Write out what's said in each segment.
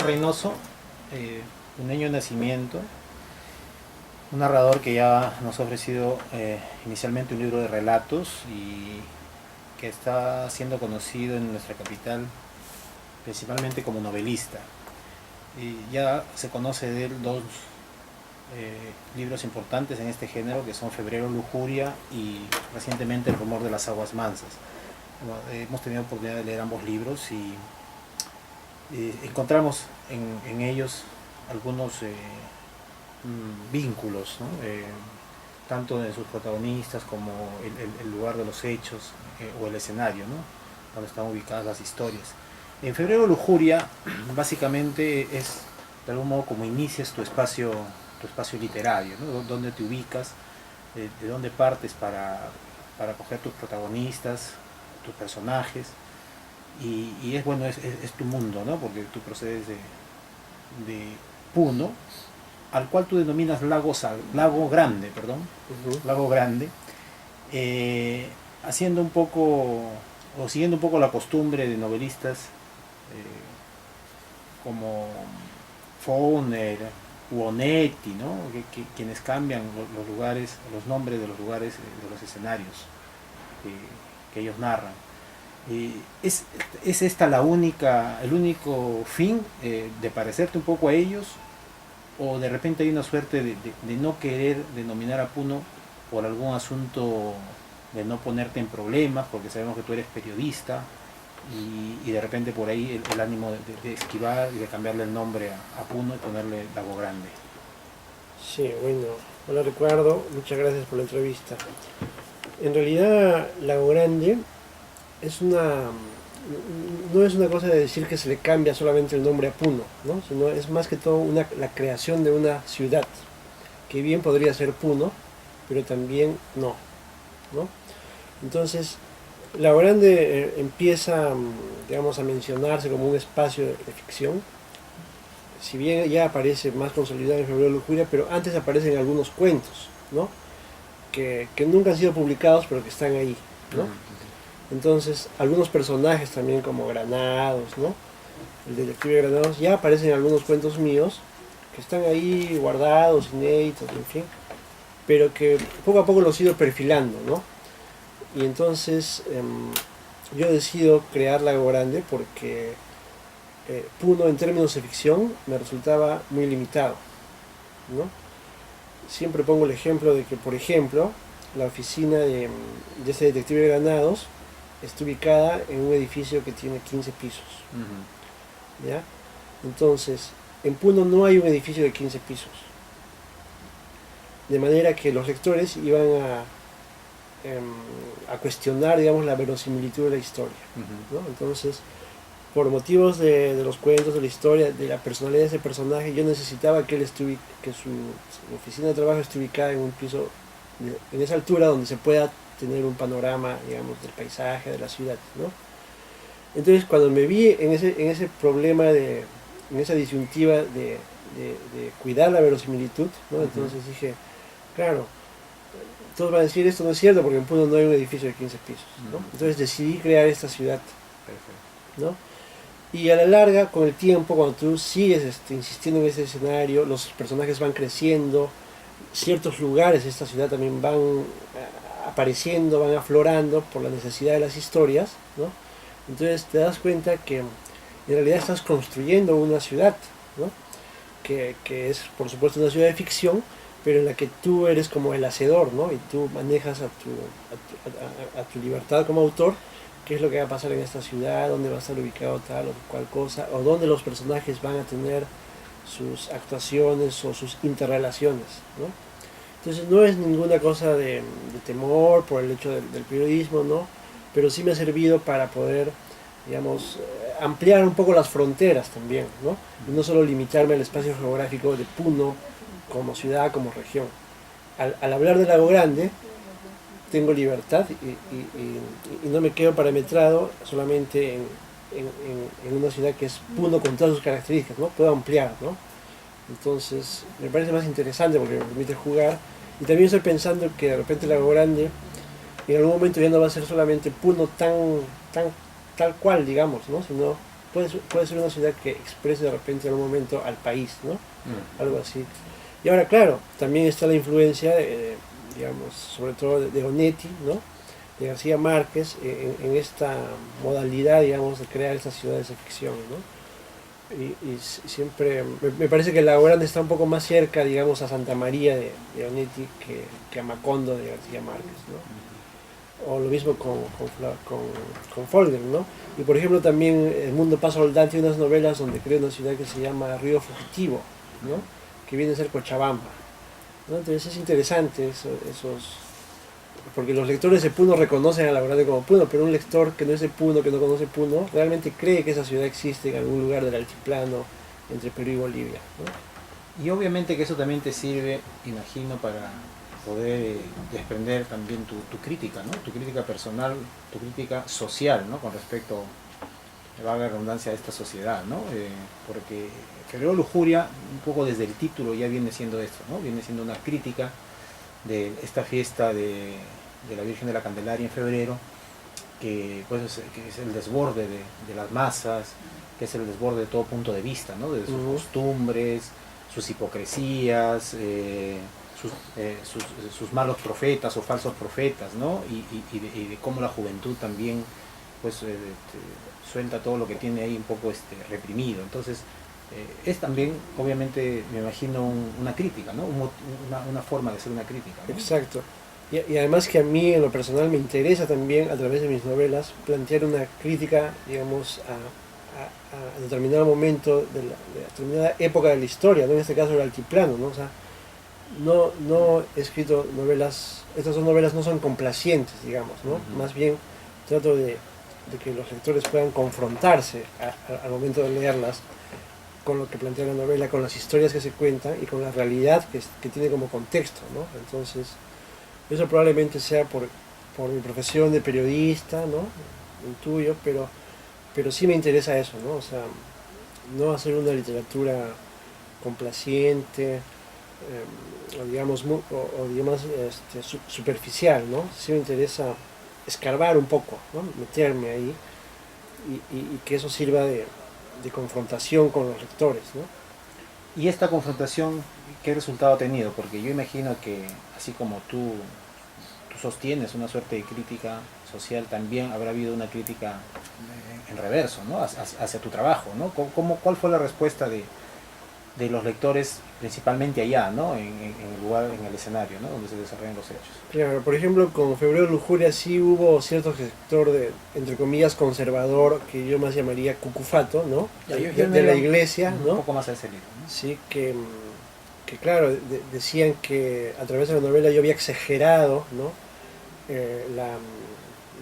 Reynoso, puneño de nacimiento, un narrador que ya nos ha ofrecido inicialmente un libro de relatos y que está siendo conocido en nuestra capital principalmente como novelista. Y ya se conoce de él dos libros importantes en este género, que son Febrero Lujuria y recientemente El rumor de las aguas mansas. Bueno, hemos tenido oportunidad de leer ambos libros y encontramos en ellos algunos vínculos, ¿no? Tanto de sus protagonistas como el lugar de los hechos o el escenario, ¿no? Donde están ubicadas las historias. En Febrero Lujuria básicamente es de algún modo como inicias tu espacio literario, ¿no? Donde te ubicas, de dónde partes para coger tus protagonistas, tus personajes, y es bueno, es tu mundo, ¿no? Porque tú procedes de Puno, al cual tú denominas Lago Grande, perdón, Lago Grande, haciendo un poco, o siguiendo un poco la costumbre de novelistas como Fauner u Onetti, ¿no? Quienes cambian los lugares, los nombres de los lugares, de los escenarios que ellos narran. ¿Es esta el único fin de parecerte un poco a ellos? ¿O de repente hay una suerte de no querer denominar a Puno por algún asunto de no ponerte en problemas, porque sabemos que tú eres periodista, y de repente por ahí el ánimo de esquivar y de cambiarle el nombre a Puno y ponerle Lago Grande? Sí, bueno, hola Ricardo, muchas gracias por la entrevista. En realidad, Lago Grande no es una cosa de decir que se le cambia solamente el nombre a Puno, ¿no? Sino es más que todo la creación de una ciudad, que bien podría ser Puno, pero también ¿no? Entonces, Lago Grande empieza, digamos, a mencionarse como un espacio de ficción, si bien ya aparece más consolidado en Febrero de Lujuria, pero antes aparecen algunos cuentos, ¿no? Que nunca han sido publicados, pero que están ahí, ¿no? Entonces, algunos personajes también como Granados, ¿no? El detective Granados, ya aparecen en algunos cuentos míos, que están ahí guardados, inéditos, en fin, pero que poco a poco los he ido perfilando, ¿no? Y entonces yo decido crear Lago Grande porque Puno en términos de ficción me resultaba muy limitado, ¿no? Siempre pongo el ejemplo de que, por ejemplo, la oficina de ese detective Granados está ubicada en un edificio que tiene 15 pisos. ¿Ya? Entonces, en Puno no hay un edificio de 15 pisos. De manera que los lectores iban a cuestionar, digamos, la verosimilitud de la historia, ¿no? Entonces, por motivos de los cuentos, de la historia, de la personalidad de ese personaje, yo necesitaba que su oficina de trabajo esté ubicada en un piso, en esa altura donde se pueda tener un panorama, digamos, del paisaje, de la ciudad, ¿no? Entonces, cuando me vi en ese problema, en esa disyuntiva de cuidar la verosimilitud, ¿no? Entonces dije, claro, todos van a decir esto no es cierto porque en Puno no hay un edificio de 15 pisos, ¿no? Entonces decidí crear esta ciudad, ¿no? Y a la larga, con el tiempo, cuando tú sigues insistiendo en ese escenario, los personajes van creciendo, ciertos lugares de esta ciudad también van apareciendo, van aflorando por la necesidad de las historias, ¿no? Entonces te das cuenta que en realidad estás construyendo una ciudad, ¿no? Que es, por supuesto, una ciudad de ficción, pero en la que tú eres como el hacedor, ¿no? Y tú manejas a tu libertad como autor, qué es lo que va a pasar en esta ciudad, dónde va a estar ubicado tal o cual cosa, o dónde los personajes van a tener sus actuaciones o sus interrelaciones, ¿no? Entonces no es ninguna cosa de temor por el hecho del periodismo, ¿no? Pero sí me ha servido para poder, digamos, ampliar un poco las fronteras también, ¿no? Y no solo limitarme al espacio geográfico de Puno como ciudad, como región. Al hablar de Lago Grande, tengo libertad y no me quedo parametrado solamente en una ciudad que es Puno con todas sus características, ¿no? Puedo ampliar, ¿no? Entonces me parece más interesante porque me permite jugar, y también estoy pensando que de repente Lago Grande en algún momento ya no va a ser solamente Puno tal cual, digamos, ¿no? Sino puede ser una ciudad que exprese de repente en un momento al país, ¿no? Algo así. Y ahora, claro, también está la influencia, digamos, sobre todo de Onetti, ¿no? De García Márquez, en esta modalidad, digamos, de crear estas ciudades de ficción, ¿no? Y siempre me parece que la obra está un poco más cerca, digamos, a Santa María de Onetti que a Macondo de García Márquez, ¿no? O lo mismo con Faulkner, ¿no? Y por ejemplo también El Mundo Pasa Roldán tiene unas novelas donde crea una ciudad que se llama Río Fugitivo, ¿no? Que viene a ser Cochabamba, ¿no? Entonces es interesante esos... Porque los lectores de Puno reconocen a la verdad como Puno, pero un lector que no es de Puno, que no conoce Puno, realmente cree que esa ciudad existe en algún lugar del altiplano entre Perú y Bolivia, ¿no? Y obviamente que eso también te sirve, imagino, para poder desprender también tu crítica, ¿no? Tu crítica personal, tu crítica social, ¿no? Con respecto, valga la redundancia, a esta sociedad, ¿no? Porque Febrero Lujuria, un poco desde el título ya viene siendo esto, ¿no? Viene siendo una crítica de esta fiesta de la Virgen de la Candelaria en febrero, que, pues, que es el desborde de las masas, que es el desborde de todo punto de vista, ¿no? De sus costumbres, sus hipocresías, sus malos profetas o falsos profetas, ¿no? Y de cómo la juventud también, pues, suelta todo lo que tiene ahí un poco reprimido. Entonces, es también, obviamente, me imagino, una crítica, ¿no? Una forma de hacer una crítica, ¿no? Exacto. Y además que a mí en lo personal me interesa también a través de mis novelas plantear una crítica, digamos, a determinado momento de determinada época de la historia, ¿no? En este caso el altiplano, ¿no? O sea, no he escrito novelas, estas dos novelas no son complacientes, digamos, ¿no? Más bien trato de que los lectores puedan confrontarse al momento de leerlas con lo que plantea la novela, con las historias que se cuentan y con la realidad que tiene como contexto, ¿no? Entonces, eso probablemente sea por mi profesión de periodista, ¿no? El tuyo, pero sí me interesa eso, ¿no? O sea, no hacer una literatura complaciente, o digamos, superficial, ¿no? Sí me interesa escarbar un poco, ¿no? Meterme ahí y que eso sirva de confrontación con los lectores, ¿no? Y esta confrontación, ¿qué resultado ha tenido? Porque yo imagino que, así como tú sostienes una suerte de crítica social, también habrá habido una crítica en reverso, ¿no? Hacia tu trabajo, ¿no? ¿Cuál fue la respuesta de los lectores, principalmente allá, ¿no? En el lugar, en el escenario, ¿no? Donde se desarrollan los hechos? Claro, por ejemplo, con Febrero Lujuria sí hubo cierto sector de, entre comillas, conservador, que yo más llamaría cucufato, ¿no? De la iglesia, ¿no? Un poco más a ese libro, ¿no? Sí, que claro, decían que a través de la novela yo había exagerado, ¿no?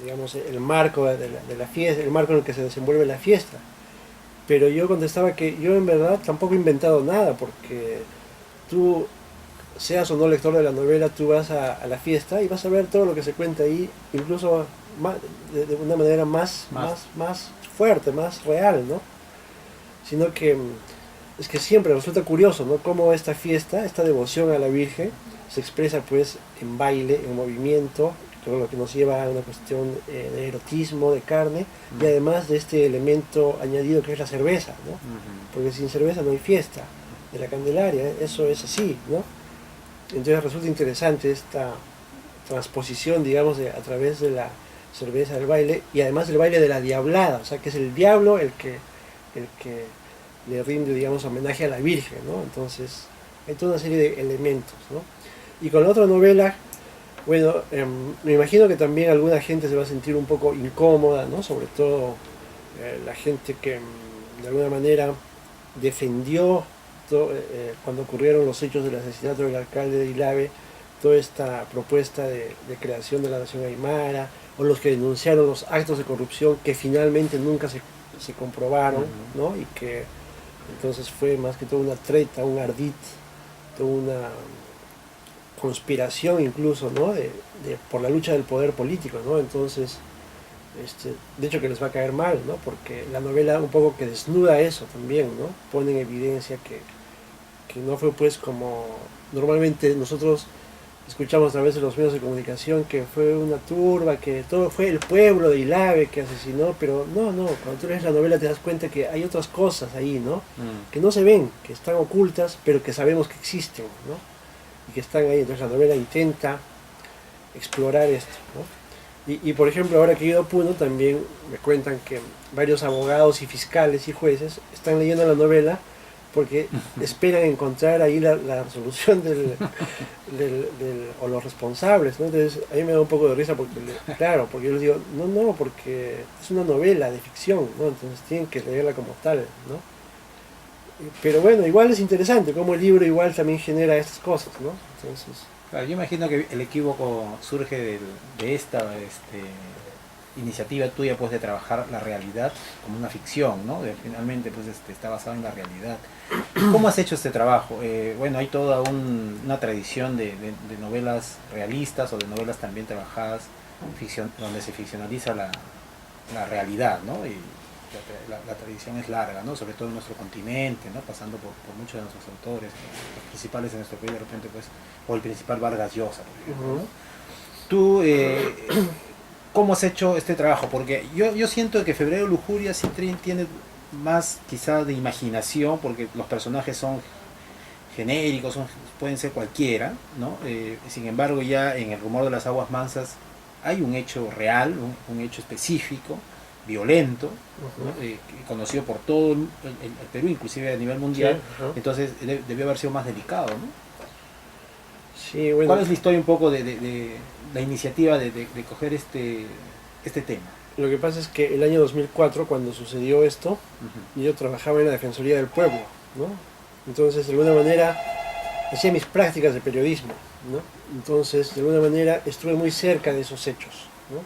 Digamos, el marco de la fiesta, el marco en el que se desenvuelve la fiesta. Pero yo contestaba que yo en verdad tampoco he inventado nada, porque tú, seas o no lector de la novela, tú vas a la fiesta y vas a ver todo lo que se cuenta ahí, incluso de una manera más fuerte, más real, ¿no? Sino que es que siempre resulta curioso, ¿no? Cómo esta fiesta, esta devoción a la Virgen, se expresa pues en baile, en movimiento, todo lo que nos lleva a una cuestión de erotismo, de carne, y además de este elemento añadido que es la cerveza, ¿no? Porque sin cerveza no hay fiesta de la Candelaria, eso es así, ¿no? Entonces resulta interesante esta transposición, digamos, a través de la cerveza del baile, y además el baile de la diablada, o sea, que es el diablo el que le rinde, digamos, homenaje a la Virgen, ¿no? Entonces hay toda una serie de elementos, ¿no? Y con la otra novela, bueno, me imagino que también alguna gente se va a sentir un poco incómoda, ¿no? Sobre todo la gente que de alguna manera defendió cuando ocurrieron los hechos del asesinato del alcalde de Ilave, toda esta propuesta de creación de la nación aymara, o los que denunciaron los actos de corrupción que finalmente nunca se comprobaron, ¿no? Y que entonces fue más que todo una treta, un ardid, toda una conspiración incluso, ¿no? Por la lucha del poder político, ¿no? Entonces, de hecho que les va a caer mal, ¿no? Porque la novela un poco que desnuda eso también, ¿no? Pone en evidencia que no fue pues como normalmente nosotros escuchamos a través de los medios de comunicación que fue una turba, que todo fue el pueblo de Ilave que asesinó, pero no, cuando tú lees la novela te das cuenta que hay otras cosas ahí, ¿no? Que no se ven, que están ocultas, pero que sabemos que existen, ¿no? Y que están ahí. Entonces la novela intenta explorar esto, ¿no? Y por ejemplo, ahora que he ido a Puno, también me cuentan que varios abogados y fiscales y jueces están leyendo la novela porque esperan encontrar ahí la resolución o los responsables, ¿no? Entonces a mí me da un poco de risa porque, claro, porque yo les digo, no, porque es una novela de ficción, ¿no? Entonces tienen que leerla como tal, ¿no? Pero bueno, igual es interesante como el libro igual también genera estas cosas, ¿no? Entonces... Claro, yo imagino que el equívoco surge de esta iniciativa tuya, pues, de trabajar la realidad como una ficción, ¿no? Finalmente, pues, está basado en la realidad. ¿Cómo has hecho este trabajo? Bueno, hay toda una tradición de novelas realistas o de novelas también trabajadas donde se ficcionaliza la realidad, ¿no? Y la tradición es larga, ¿no? Sobre todo en nuestro continente, ¿no? Pasando por muchos de nuestros autores, los principales en nuestro país, de repente, pues, o el principal Vargas Llosa, por ejemplo, ¿no? Tú, ¿cómo has hecho este trabajo? Porque yo siento que Febrero de Lujuria sí tiene más quizá de imaginación, porque los personajes son genéricos, pueden ser cualquiera, ¿no? Sin embargo, ya en El rumor de las aguas mansas hay un hecho real, un hecho específico, violento, ¿no? Conocido por todo el Perú, inclusive a nivel mundial. Sí, entonces debió haber sido más delicado, ¿no? Sí, bueno. ¿Cuál es la historia un poco de la iniciativa de coger este tema? Lo que pasa es que el año 2004, cuando sucedió esto, yo trabajaba en la Defensoría del Pueblo, ¿no? Entonces, de alguna manera, hacía mis prácticas de periodismo, ¿no? Entonces, de alguna manera, estuve muy cerca de esos hechos, ¿no?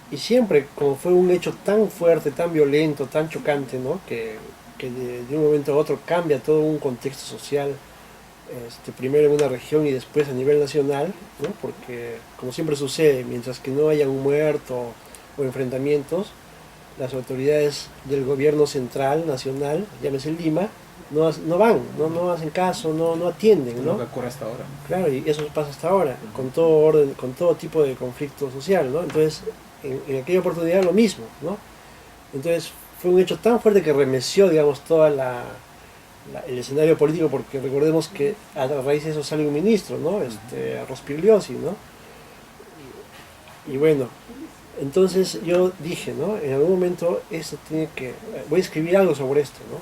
Y siempre, como fue un hecho tan fuerte, tan violento, tan chocante, ¿no? Que de un momento a otro cambia todo un contexto social, primero en una región y después a nivel nacional, ¿no? Porque, como siempre sucede, mientras que no haya un muerto o enfrentamientos, las autoridades del gobierno central, nacional, llámese Lima, no hacen caso, no atienden, ¿no? Lo que ocurre hasta ahora. Claro, y eso pasa hasta ahora, con todo orden, con todo tipo de conflicto social, ¿no? Entonces, en aquella oportunidad lo mismo, ¿no? Entonces, fue un hecho tan fuerte que remeció, digamos, toda el escenario político, porque recordemos que a raíz de eso sale un ministro, ¿no? Rospigliosi, ¿no? Y bueno, entonces yo dije, ¿no? En algún momento voy a escribir algo sobre esto, ¿no?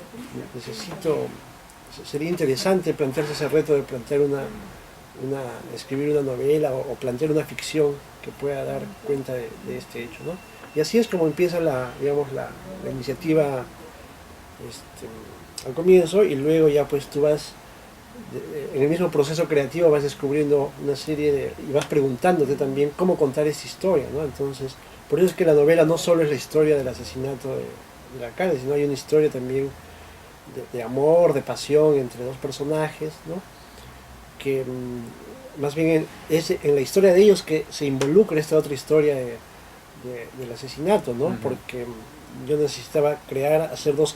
Sería interesante plantearse ese reto de plantear escribir una novela o plantear una ficción que pueda dar cuenta de este hecho, ¿no? Y así es como empieza la iniciativa al comienzo, y luego ya pues tú vas, en el mismo proceso creativo vas descubriendo una serie y vas preguntándote también cómo contar esta historia, ¿no? Entonces, por eso es que la novela no solo es la historia del asesinato del alcalde, sino hay una historia también de amor, de pasión entre dos personajes, ¿no? Que más bien es en la historia de ellos que se involucra esta otra historia del asesinato, ¿no? Porque yo necesitaba hacer dos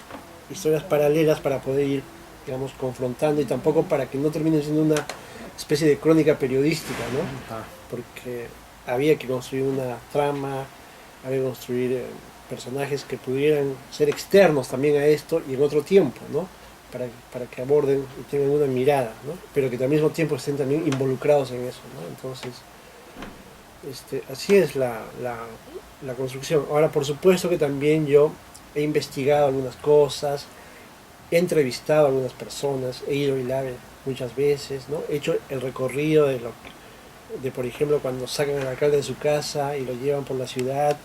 historias paralelas para poder ir, digamos, confrontando, y tampoco para que no termine siendo una especie de crónica periodística, ¿no? Porque había que construir una trama, había que construir personajes que pudieran ser externos también a esto y en otro tiempo, ¿no? Para que aborden y tengan una mirada, ¿no? Pero que al mismo tiempo estén también involucrados en eso, ¿no? Entonces, así es la construcción. Ahora, por supuesto que también yo he investigado algunas cosas, he entrevistado a algunas personas, he ido a Ilave muchas veces, ¿no? He hecho el recorrido de, por ejemplo, cuando sacan al alcalde de su casa y lo llevan por la ciudad,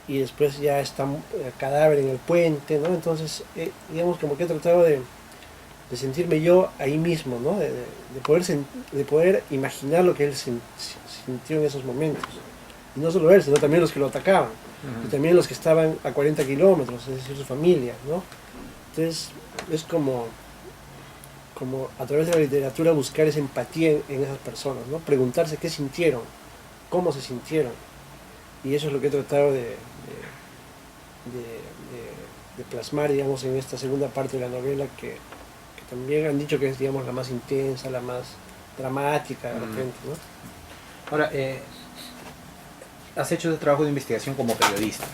y después ya está el cadáver en el puente, ¿no? Entonces, digamos, como que he tratado de sentirme yo ahí mismo, ¿no? De poder imaginar lo que él sintió en esos momentos. Y no solo él, sino también los que lo atacaban, y también los que estaban a 40 kilómetros, es decir, su familia, ¿no? Entonces, es como a través de la literatura buscar esa empatía en esas personas, ¿no? Preguntarse qué sintieron, cómo se sintieron. Y eso es lo que he tratado de plasmar, digamos, en esta segunda parte de la novela, que también han dicho que es, digamos, la más intensa, la más dramática de repente, ¿no? Ahora, has hecho ese trabajo de investigación como periodista,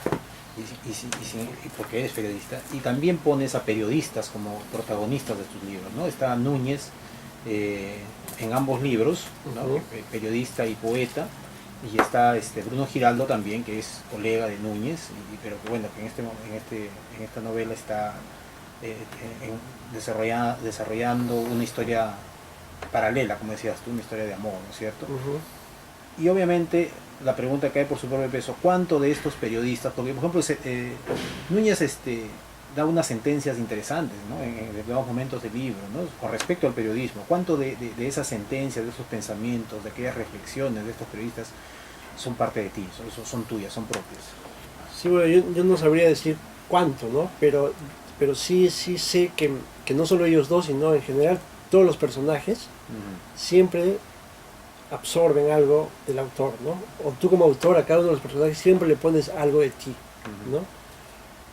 porque eres periodista, y también pones a periodistas como protagonistas de tus libros, ¿no? Está Núñez en ambos libros, ¿no? Periodista y poeta, y está Bruno Giraldo también, que es colega de Núñez, pero que bueno, que en esta novela está desarrollando una historia paralela, como decías tú, una historia de amor, ¿no es cierto? Y obviamente la pregunta cae por su propio peso: ¿cuánto de estos periodistas, porque por ejemplo Núñez da unas sentencias interesantes, ¿no? en determinados momentos del libro, ¿no? Con respecto al periodismo, ¿cuánto de esas sentencias, de esos pensamientos, de aquellas reflexiones de estos periodistas son parte de ti, son tuyas, son propias? Sí, bueno, yo no sabría decir cuánto, ¿no? Pero sí sé que no solo ellos dos, sino en general todos los personajes siempre absorben algo del autor, ¿no? O tú como autor a cada uno de los personajes siempre le pones algo de ti, ¿no?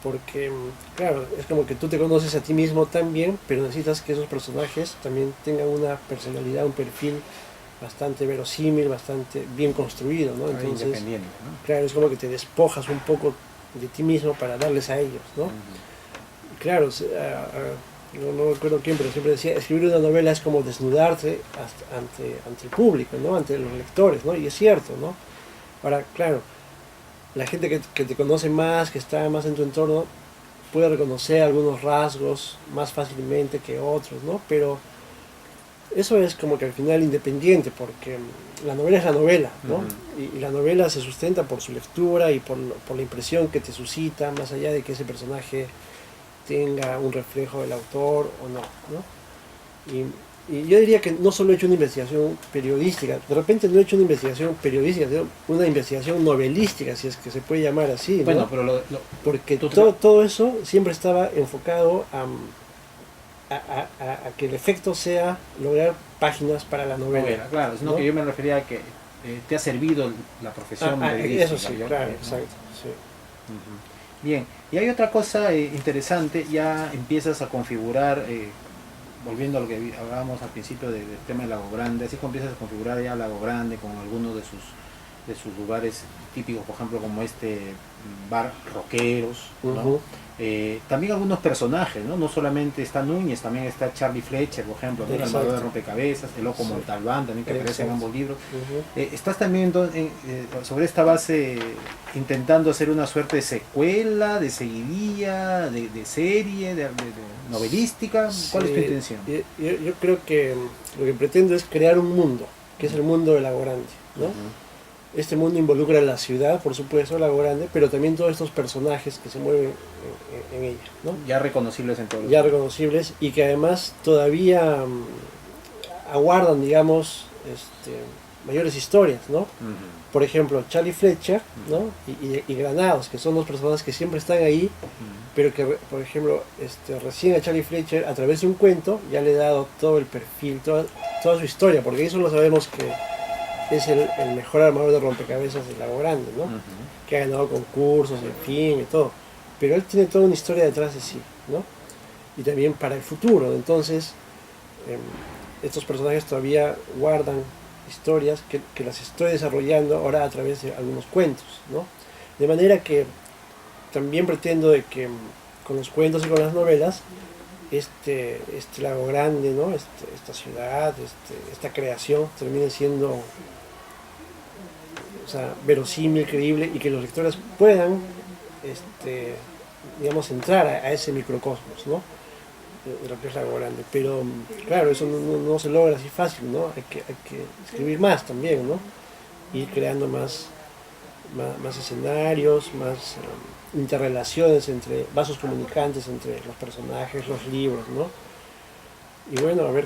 Porque, claro, es como que tú te conoces a ti mismo también, pero necesitas que esos personajes también tengan una personalidad, un perfil bastante verosímil, bastante bien construido, ¿no? Entonces, independiente, ¿no? Claro, es como que te despojas un poco de ti mismo para darles a ellos, ¿no? Claro, no recuerdo quién, pero siempre decía, escribir una novela es como desnudarse ante el público, ¿no? Ante los lectores, ¿no? Y es cierto, ¿no? Ahora, claro, la gente que te conoce más, que está más en tu entorno, puede reconocer algunos rasgos más fácilmente que otros, ¿no? Pero eso es como que al final independiente, porque la novela es la novela, ¿no? Y la novela se sustenta por su lectura y por la impresión que te suscita, más allá de que ese personaje tenga un reflejo del autor o no, ¿no? Y yo diría que no solo he hecho una investigación periodística, de repente no he hecho una investigación periodística, sino una investigación novelística, si es que se puede llamar así, ¿no? Bueno, pero porque todo eso siempre estaba enfocado a que el efecto sea lograr páginas para la novela. Claro, sino, ¿no? Que yo me refería a que te ha servido la profesión periodística. Eso sí, claro, exacto. Sí. Bien, y hay otra cosa interesante, ya empiezas a configurar, volviendo a lo que hablábamos al principio del tema de Lago Grande, así como empiezas a configurar ya Lago Grande con algunos de sus lugares típicos, por ejemplo como bar rockeros, ¿no? También algunos personajes, ¿no? Solamente está Núñez, también está Charlie Fletcher, por ejemplo, ¿no? El armador de rompecabezas, el loco Montalbán, también, que aparece en ambos libros. Estás también sobre esta base intentando hacer una suerte de secuela, de seguidilla, de serie, de novelística. ¿Cuál es tu intención? Yo creo que lo que pretendo es crear un mundo, que es el mundo de Lago Grande, ¿no? Este mundo involucra a la ciudad, por supuesto, Lago Grande, pero también todos estos personajes que se mueven en ella, ¿no? Ya reconocibles en todo. Ya reconocibles y que además todavía aguardan, digamos, mayores historias, ¿no? Por ejemplo, Charlie Fletcher, ¿no? Y Granados, que son dos personas que siempre están ahí, pero que, por ejemplo, recién a Charlie Fletcher, a través de un cuento, ya le he dado todo el perfil, toda su historia, porque eso lo sabemos que es el mejor armador de rompecabezas de Lago Grande, ¿no? Que ha ganado concursos, en fin, y todo. Pero él tiene toda una historia detrás de sí, ¿no? Y también para el futuro. Entonces, estos personajes todavía guardan historias que las estoy desarrollando ahora a través de algunos cuentos, ¿no? De manera que también pretendo de que con los cuentos y con las novelas, este Lago Grande, ¿no? Esta ciudad, esta creación termine siendo, o sea, verosímil, creíble, y que los lectores puedan, digamos, entrar a ese microcosmos, ¿no? De lo que es Lago Grande. Pero, claro, eso no se logra así fácil, ¿no? Hay que escribir más también, ¿no? Ir creando más escenarios, más interrelaciones entre vasos comunicantes entre los personajes, los libros, ¿no? Y bueno, a ver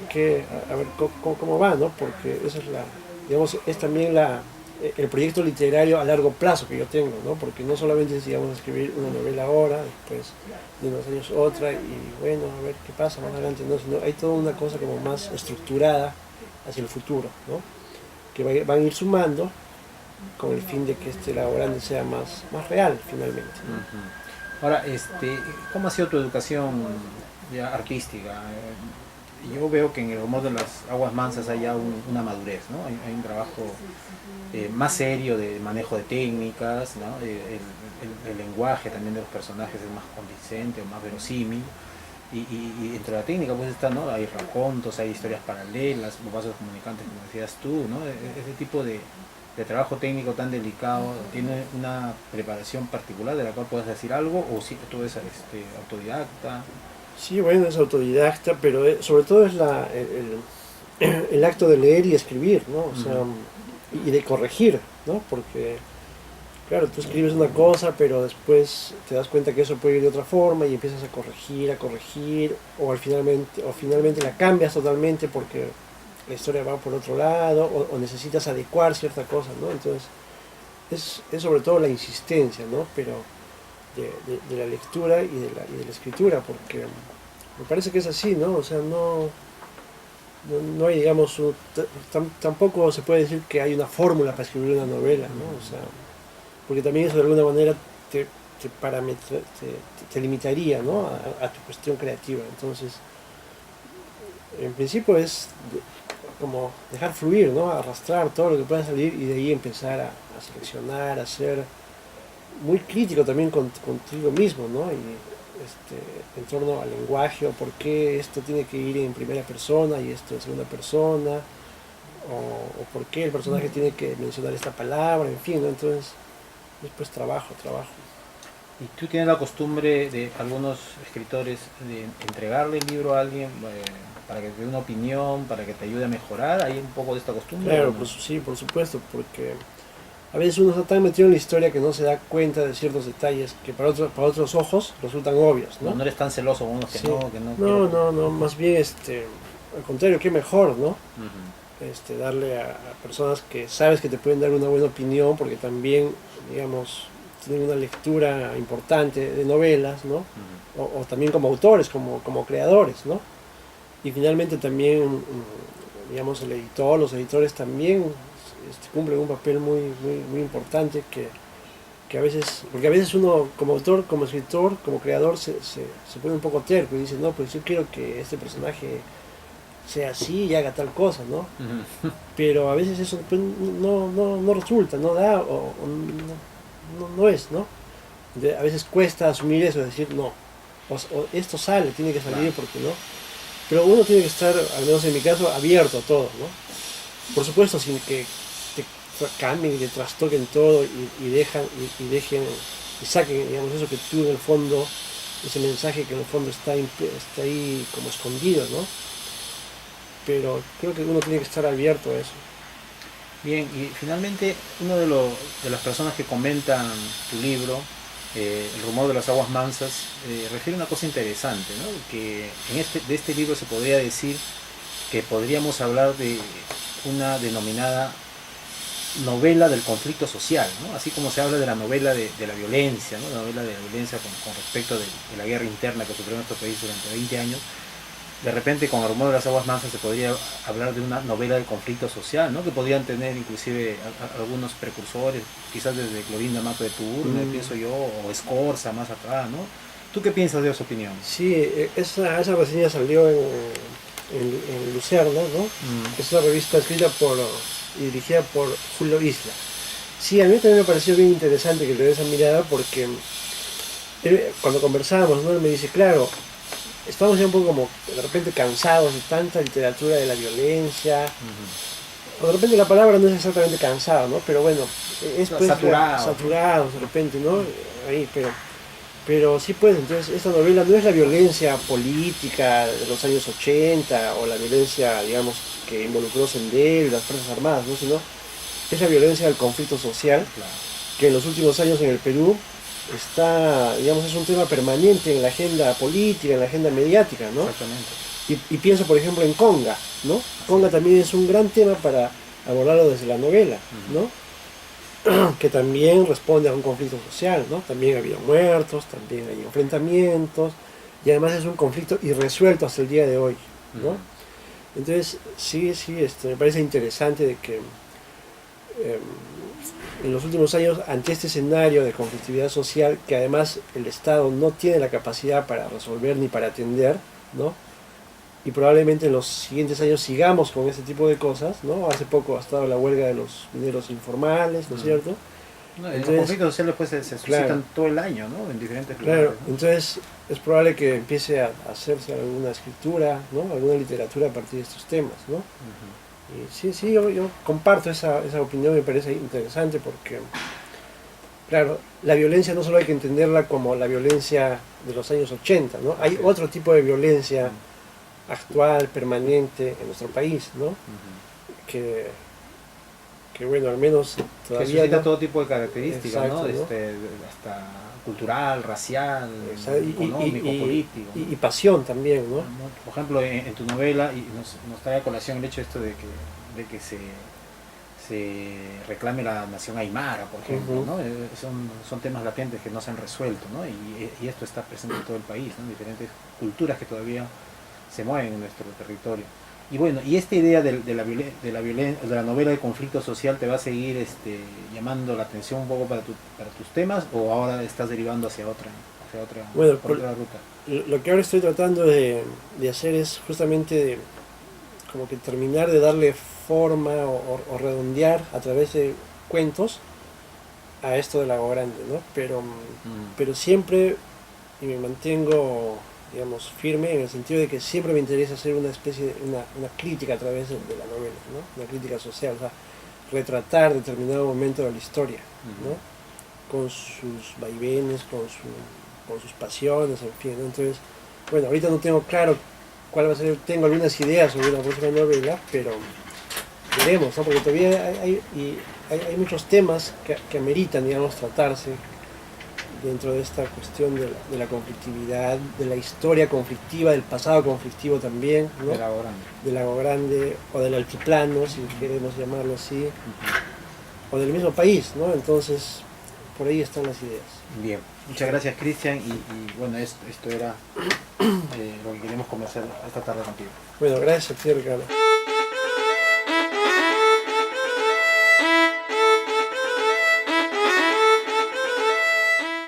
cómo va, ¿no? Porque esa es digamos, es también el proyecto literario a largo plazo que yo tengo, ¿no? Porque no solamente es, digamos, escribir una novela ahora, después de unos años otra, y bueno, a ver qué pasa más adelante, ¿no? Sino hay toda una cosa como más estructurada hacia el futuro, ¿no? Que van a ir sumando con el fin de que Lago Grande sea más real, finalmente, ¿no? Ahora, ¿cómo ha sido tu educación ya artística? yo veo que en el rumor de las aguas mansas hay ya una madurez, ¿no? Hay un trabajo más serio de manejo de técnicas, ¿no? El lenguaje también de los personajes es más convincente, más verosímil. Y entre la técnica pues está, ¿no? Hay racontos, hay historias paralelas, los vasos comunicantes como decías tú, ¿no? Ese tipo de trabajo técnico tan delicado tiene una preparación particular de la cual puedes decir algo, o si tú eres autodidacta. Sí, bueno, es autodidacta, pero sobre todo es el acto de leer y escribir, ¿no? O sea, y de corregir, ¿no? Porque, claro, tú escribes una cosa, pero después te das cuenta que eso puede ir de otra forma y empiezas a corregir, o finalmente la cambias totalmente porque la historia va por otro lado, o necesitas adecuar cierta cosa, ¿no? Entonces, es sobre todo la insistencia, ¿no? Pero de la lectura y de la escritura, porque me parece que es así, ¿no? O sea, no hay, digamos, tampoco se puede decir que hay una fórmula para escribir una novela, ¿no? O sea, porque también eso de alguna manera te limitaría, ¿no? A tu cuestión creativa. Entonces, en principio es como dejar fluir, ¿no? Arrastrar todo lo que pueda salir y de ahí empezar a seleccionar, a ser muy crítico también contigo mismo, ¿no? Y en torno al lenguaje, o por qué esto tiene que ir en primera persona y esto en segunda persona, o por qué el personaje tiene que mencionar esta palabra, en fin, ¿no? Entonces, después trabajo. ¿Y tú tienes la costumbre de algunos escritores de entregarle el libro a alguien para que te dé una opinión, para que te ayude a mejorar? ¿Hay un poco de esta costumbre? Claro, ¿No? pues sí, por supuesto, porque a veces uno está tan metido en la historia que no se da cuenta de ciertos detalles que para otros ojos resultan obvios, ¿no? No eres tan celoso como unos que Sí. que no. No, más bien, al contrario, qué mejor, ¿no? Uh-huh. Darle a personas que sabes que te pueden dar una buena opinión, porque también, digamos, tienen una lectura importante de novelas, ¿no? Uh-huh. O también como autores, como creadores, ¿no? Y finalmente también, digamos, el editor, los editores también cumplen un papel muy importante que a veces, porque a veces uno como autor, como escritor, como creador se pone un poco terco y dice, no, pues yo quiero que este personaje sea así y haga tal cosa, ¿no? Uh-huh. Pero a veces eso pues, no resulta, no da o no es, ¿no? A veces cuesta asumir eso, decir no, o esto sale, tiene que salir, porque no. Pero uno tiene que estar, al menos en mi caso, abierto a todo, ¿no? Por supuesto, sin que te cambien y te trastoquen todo y dejen y saquen, digamos, eso que tú en el fondo, ese mensaje que en el fondo está ahí como escondido, ¿no? Pero creo que uno tiene que estar abierto a eso. Bien, y finalmente de las personas que comentan tu libro, El rumor de las aguas mansas, refiere una cosa interesante, ¿no? Que de este libro se podría decir que podríamos hablar de una denominada novela del conflicto social, ¿no? Así como se habla de la novela de la violencia, ¿no? La novela de la violencia con respecto de la guerra interna que sufrió nuestro país durante 20 años. De repente con el rumor de las aguas mansas se podría hablar de una novela del conflicto social, ¿no? Que podrían tener inclusive algunos precursores, quizás desde Clorinda Mato de Turner, pienso yo, o Scorza más atrás, ¿no? ¿Tú qué piensas de esa opinión? Sí, esa reseña salió en Lucerna, ¿no? Es una revista escrita y dirigida por Julio Isla. Sí, a mí también me pareció bien interesante que le dé esa mirada, porque cuando conversábamos, ¿no? Él me dice, claro, estamos ya un poco como de repente cansados de tanta literatura de la violencia, o de repente la palabra no es exactamente cansado, ¿no? Pero bueno, es pues saturados de repente, ¿no? Ahí, pero sí, pues, entonces esta novela no es la violencia política de los años 80 o la violencia, digamos, que involucró Sendero y las Fuerzas Armadas, ¿no? Sino es la violencia del conflicto social, que en los últimos años en el Perú está, digamos, es un tema permanente en la agenda política, en la agenda mediática, ¿no? Exactamente. Y pienso, por ejemplo, en Conga, ¿no? Conga también es un gran tema para abordarlo desde la novela, ¿no? Que también responde a un conflicto social, ¿no? También ha habido muertos, también hay enfrentamientos, y además es un conflicto irresuelto hasta el día de hoy, ¿no? Entonces, sí, me parece interesante de que en los últimos años, ante este escenario de conflictividad social, que además el Estado no tiene la capacidad para resolver ni para atender, ¿no? y probablemente en los siguientes años sigamos con ese tipo de cosas, ¿no? Hace poco ha estado la huelga de los mineros informales, ¿no es cierto? No, los conflictos sociales pues se suscitan todo el año, ¿no? En diferentes lugares. Claro, ¿no? Entonces es probable que empiece a hacerse alguna escritura, ¿no? Alguna literatura a partir de estos temas, ¿no? Y sí, yo comparto esa opinión, me parece interesante porque, claro, la violencia no solo hay que entenderla como la violencia de los años 80, ¿no? Hay otro tipo de violencia actual, permanente en nuestro país, ¿no? Que bueno, al menos todavía que suscita no. todo tipo de características, Exacto, ¿no? ¿no? Hasta cultural, racial, Exacto, económico, político. Y pasión también, ¿no? Por ejemplo, en tu novela, y nos trae a colación el hecho esto de que se reclame la nación aymara, por ejemplo, ¿no? Son temas latentes que no se han resuelto, ¿no? Y esto está presente en todo el país, ¿no? Diferentes culturas que todavía se mueven en nuestro territorio. Y bueno, ¿y esta idea de la novela de conflicto social te va a seguir llamando la atención un poco para tus temas, o ahora estás derivando hacia otra Bueno, por otra ruta? Lo que ahora estoy tratando de hacer es justamente como que terminar de darle forma o redondear a través de cuentos a esto de Lago Grande, ¿no? Pero siempre, y me mantengo, digamos, firme en el sentido de que siempre me interesa hacer una especie de una crítica a través de la novela, ¿no? Una crítica social, o sea, retratar determinado momento de la historia, ¿no? Con sus vaivenes, con sus pasiones, en fin, ¿no? Entonces, bueno, ahorita no tengo claro cuál va a ser, tengo algunas ideas sobre una próxima novela, pero veremos, ¿no? Porque todavía hay muchos temas que ameritan, digamos, tratarse dentro de esta cuestión de la conflictividad, de la historia conflictiva, del pasado conflictivo también, ¿no? Del Lago Grande, o del altiplano, si queremos llamarlo así, o del mismo país, ¿no? Entonces, por ahí están las ideas. Bien, muchas gracias, Cristian, y bueno, esto era lo que queríamos conversar esta tarde contigo. Bueno, gracias a ti, Ricardo.